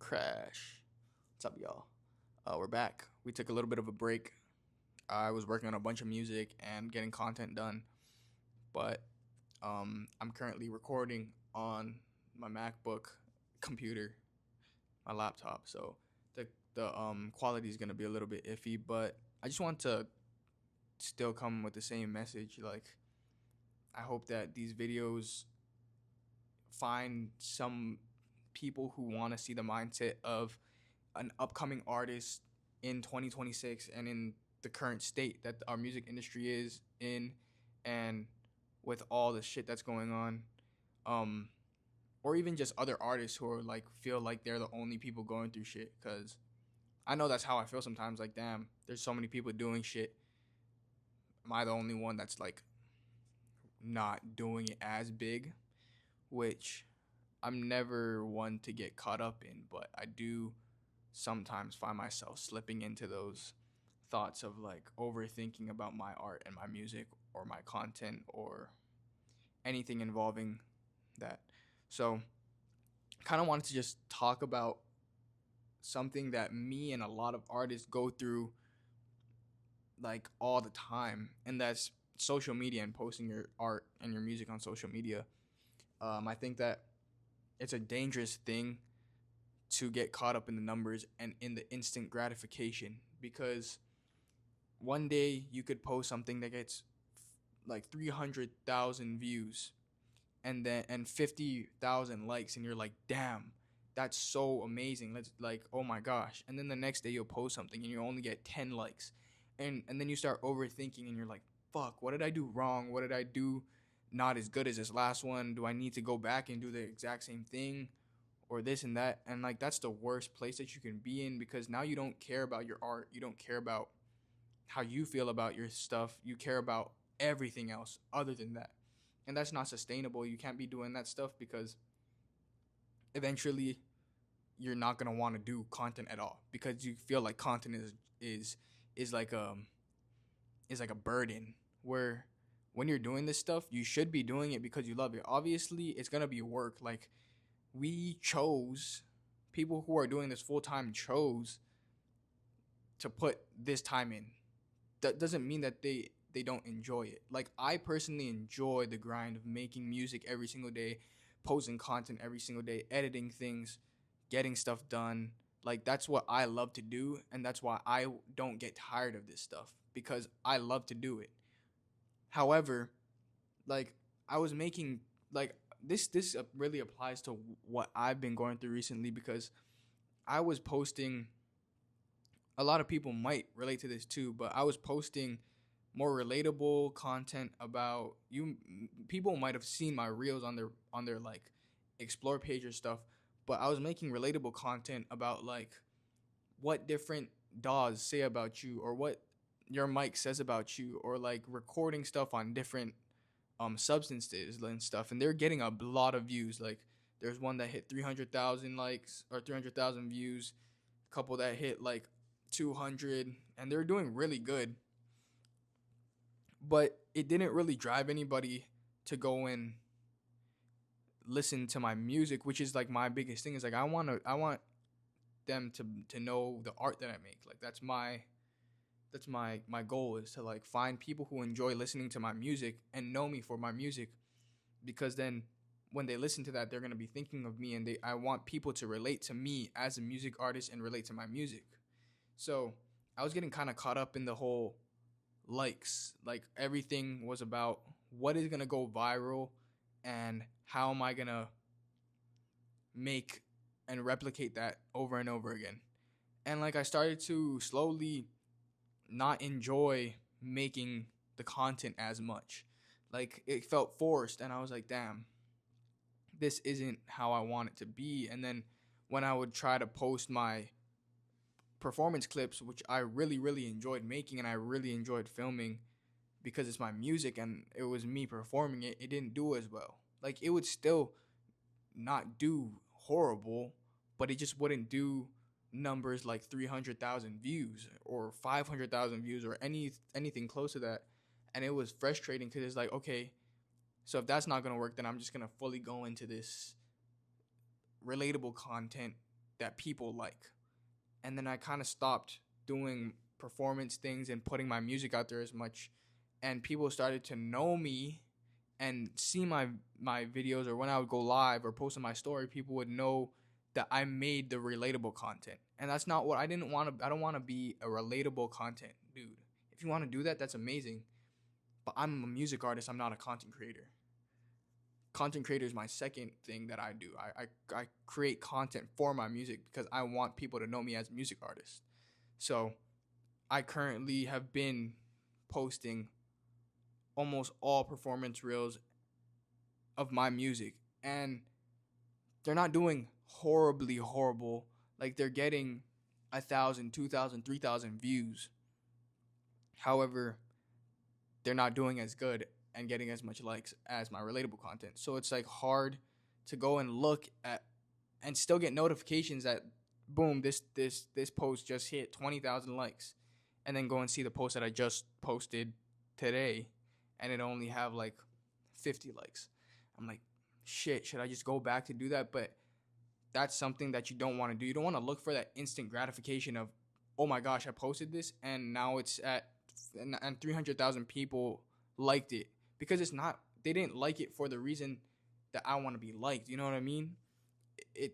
Krash. What's up, y'all? We're back. We took a little bit of a break. I was working on a bunch of music and getting content done, but I'm currently recording on my MacBook computer, my laptop. So the quality is gonna be a little bit iffy, but I just want to still come with the same message. Like, I hope that these videos find some people who want to see the mindset of an upcoming artist in 2026 and in the current state that our music industry is in, and with all the shit that's going on, um or even just other artists who are like feel like they're the only people going through shit, because I know that's how I feel sometimes. Like, damn, there's so many people doing shit. Am I the only one that's like not doing it as big? Which I'm never one to get caught up in, but I do sometimes find myself slipping into those thoughts of like overthinking about my art and my music or my content or anything involving that. So, kind of wanted to just talk about something that me and a lot of artists go through like all the time, and that's social media and posting your art and your music on social media. I think that it's a dangerous thing to get caught up in the numbers and in the instant gratification, because one day you could post something that gets like 300,000 views and 50,000 likes, and you're like, damn, that's so amazing. Let's like, oh my gosh. And then the next day you'll post something and you only get 10 likes. And then you start overthinking and you're like, fuck, what did I do wrong? What did I do not as good as this last one? Do I need to go back and do the exact same thing or this and that? And like, that's the worst place that you can be in, because now you don't care about your art. You don't care about how you feel about your stuff. You care about everything else other than that. And that's not sustainable. You can't be doing that stuff, because eventually you're not going to want to do content at all, because you feel like content is like is like a burden, where when you're doing this stuff, you should be doing it because you love it. Obviously, it's going to be work. Like, we chose, people who are doing this full time chose to put this time in. That doesn't mean that they don't enjoy it. Like, I personally enjoy the grind of making music every single day, posting content every single day, editing things, getting stuff done. Like, that's what I love to do, and that's why I don't get tired of this stuff, because I love to do it. However, like, I was making like this really applies to what I've been going through recently, because I was posting, a lot of people might relate to this too, but I was posting more relatable content about you. People might have seen my reels on their like explore page or stuff, but I was making relatable content about like what different DAWs say about you, or what your mic says about you, or like recording stuff on different substances and stuff, and they're getting a lot of views. Like, there's one that hit 300,000 likes or 300,000 views, a couple that hit like 200, and they're doing really good. But it didn't really drive anybody to go and listen to my music, which is like my biggest thing. Is like, I want them to know the art that I make. Like, that's my goal, is to like find people who enjoy listening to my music and know me for my music, because then when they listen to that, they're going to be thinking of me, and I want people to relate to me as a music artist and relate to my music. So, I was getting kind of caught up in the whole likes. Like, everything was about what is going to go viral and how am I going to make and replicate that over and over again. And like, I started to slowly not enjoy making the content as much. Like, it felt forced, and I was like, damn, this isn't how I want it to be. And then when I would try to post my performance clips, which I really, really enjoyed making and I really enjoyed filming, because it's my music and it was me performing it, it didn't do as well. Like, it would still not do horrible, but it just wouldn't do numbers like 300,000 views or 500,000 views or anything close to that. And it was frustrating, because it's like, okay, so if that's not going to work, then I'm just going to fully go into this relatable content that people like. And then I kind of stopped doing performance things and putting my music out there as much, and people started to know me and see my videos, or when I would go live or post on my story, people would know that I made the relatable content. And that's not what I didn't want to. I don't want to be a relatable content dude. If you want to do that, that's amazing. But I'm a music artist. I'm not a content creator. Content creator is my second thing that I do. I create content for my music because I want people to know me as a music artist. So I currently have been posting almost all performance reels of my music, and they're not doing horribly horrible. Like, they're getting 1,000, 2,000, 3,000 views. However, they're not doing as good and getting as much likes as my relatable content. So it's like hard to go and look at and still get notifications that boom, this post just hit 20,000 likes, and then go and see the post that I just posted today and it only have like 50 likes. I'm like, shit, should I just go back to do that? But that's something that you don't want to do. You don't want to look for that instant gratification of, oh my gosh, I posted this and now it's at, and 300,000 people liked it, because it's not, they didn't like it for the reason that I want to be liked. You know what I mean?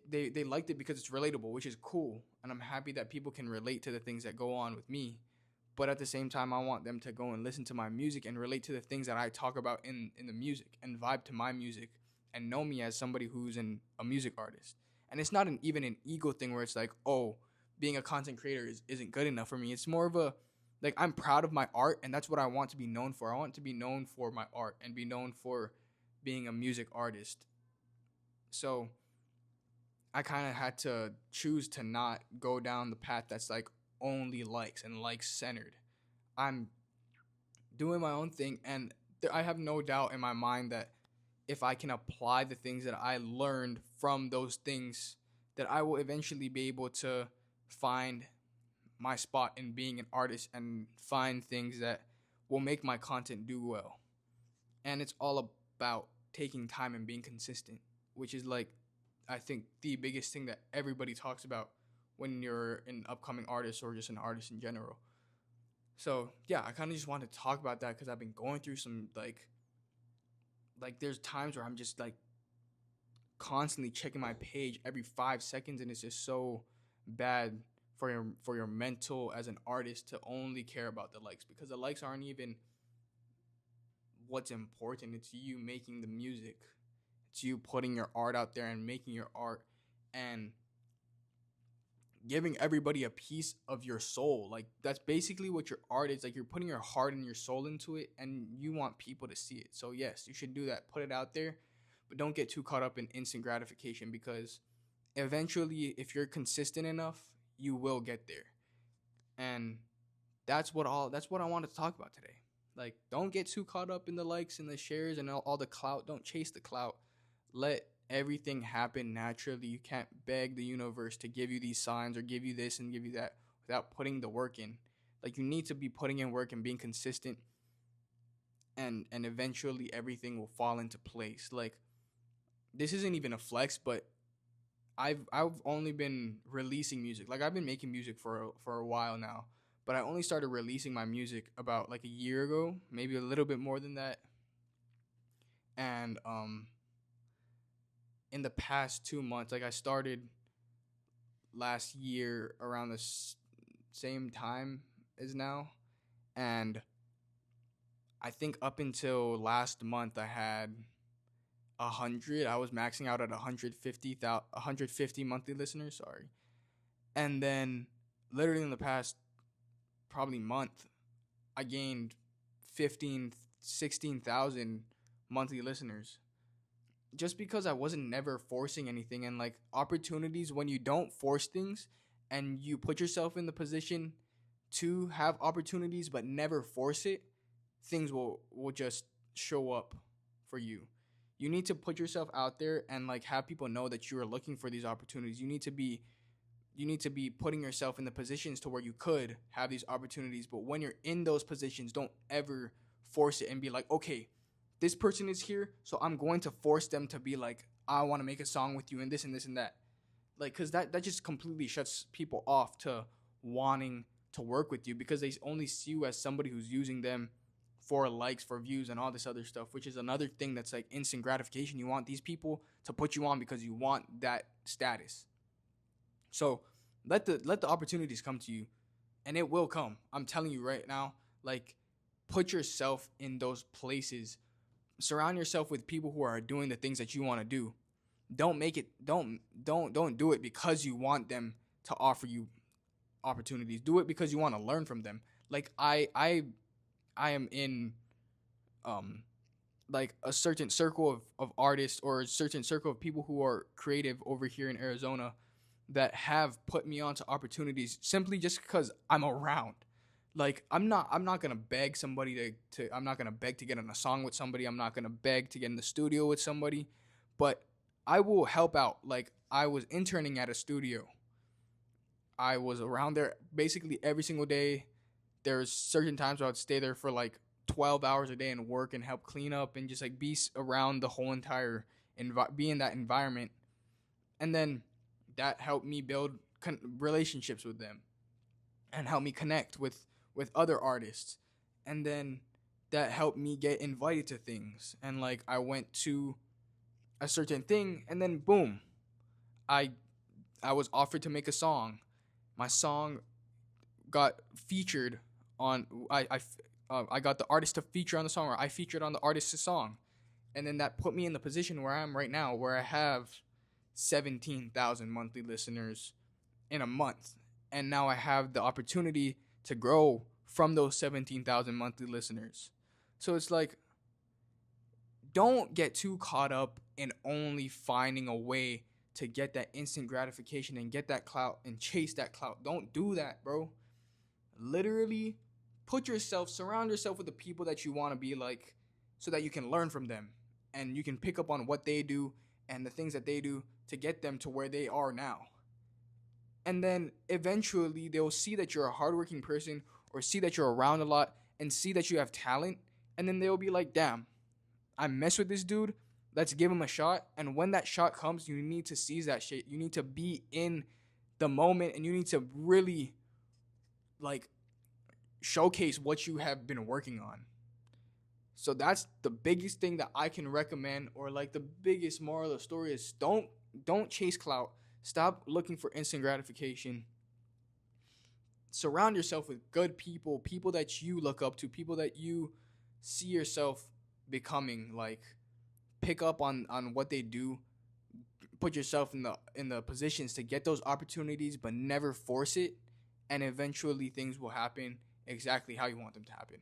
They liked it because it's relatable, which is cool. And I'm happy that people can relate to the things that go on with me. But at the same time, I want them to go and listen to my music and relate to the things that I talk about in the music and vibe to my music and know me as somebody who's a music artist. And it's not even an ego thing where it's like, oh, being a content creator isn't good enough for me. It's more of a, like, I'm proud of my art, and that's what I want to be known for. I want to be known for my art and be known for being a music artist. So I kind of had to choose to not go down the path that's like only likes and likes centered. I'm doing my own thing, and I have no doubt in my mind that if I can apply the things that I learned from those things, that I will eventually be able to find my spot in being an artist and find things that will make my content do well. And it's all about taking time and being consistent, which is like, I think, the biggest thing that everybody talks about when you're an upcoming artist or just an artist in general. So yeah, I kind of just wanted to talk about that because I've been going through some like there's times where I'm just like constantly checking my page every 5 seconds, and it's just so bad for your mental as an artist to only care about the likes, because the likes aren't even what's important. It's you making the music. It's you putting your art out there and making your art and giving everybody a piece of your soul. Like, that's basically what your art is. Like, you're putting your heart and your soul into it, and you want people to see it. So yes, you should do that. Put it out there, but don't get too caught up in instant gratification, because eventually, if you're consistent enough, you will get there. And that's what I wanted to talk about today. Like, don't get too caught up in the likes and the shares and all the clout. Don't chase the clout. Let everything happen naturally. You can't beg the universe to give you these signs or give you this and give you that without putting the work in. Like, you need to be putting in work and being consistent, and eventually everything will fall into place. Like, this isn't even a flex, but I've only been releasing music. Like, I've been making music for a while now, but I only started releasing my music about like a year ago, maybe a little bit more than that. And in the past 2 months, like, I started last year around the same time as now, and I think up until last month I had 100. I was maxing out at 150 monthly listeners, sorry. And then literally in the past probably month, I gained 15, 16,000 monthly listeners. Just because I wasn't never forcing anything, and like, opportunities, when you don't force things and you put yourself in the position to have opportunities but never force it, things will just show up for you. You need to put yourself out there and like have people know that you are looking for these opportunities. You need to be putting yourself in the positions to where you could have these opportunities. But when you're in those positions, don't ever force it and be like, okay, this person is here, so I'm going to force them to be like, I want to make a song with you and this and this and that. Like, because that just completely shuts people off to wanting to work with you, because they only see you as somebody who's using them for likes, for views, and all this other stuff, which is another thing that's like instant gratification. You want these people to put you on because you want that status. So let the opportunities come to you, and it will come. I'm telling you right now. Like, put yourself in those places. Surround yourself with people who are doing the things that you want to do. Don't make it. Don't do it because you want them to offer you opportunities. Do it because you want to learn from them. Like, I am in like a certain circle of artists, or a certain circle of people who are creative over here in Arizona, that have put me onto opportunities simply just because I'm around. Like, I'm not gonna beg somebody to I'm not gonna beg to get on a song with somebody. I'm not gonna beg to get in the studio with somebody, but I will help out. Like, I was interning at a studio. I was around there basically every single day. There's certain times I would stay there for like 12 hours a day and work and help clean up and just like be around the whole entire be in that environment. And then that helped me build relationships with them, and help me connect with other artists. And then that helped me get invited to things, and like I went to a certain thing, and then boom, I I was offered to make a song. My song got featured on I got the artist to feature on the song, or I featured on the artist's song. And then that put me in the position where I am right now, where I have 17,000 monthly listeners in a month. And now I have the opportunity to grow from those 17,000 monthly listeners. So it's like, don't get too caught up in only finding a way to get that instant gratification and get that clout and chase that clout. Don't do that, bro. Literally surround yourself with the people that you want to be like, so that you can learn from them and you can pick up on what they do and the things that they do to get them to where they are now. And then eventually they'll see that you're a hardworking person, or see that you're around a lot and see that you have talent. And then they'll be like, damn, I mess with this dude. Let's give him a shot. And when that shot comes, you need to seize that shit. You need to be in the moment, and you need to really like showcase what you have been working on. So that's the biggest thing that I can recommend, or like the biggest moral of the story is don't chase clout. Stop looking for instant gratification. Surround yourself with good people, people that you look up to, people that you see yourself becoming. Like, pick up on what they do. Put yourself in the positions to get those opportunities, but never force it. And eventually things will happen exactly how you want them to happen.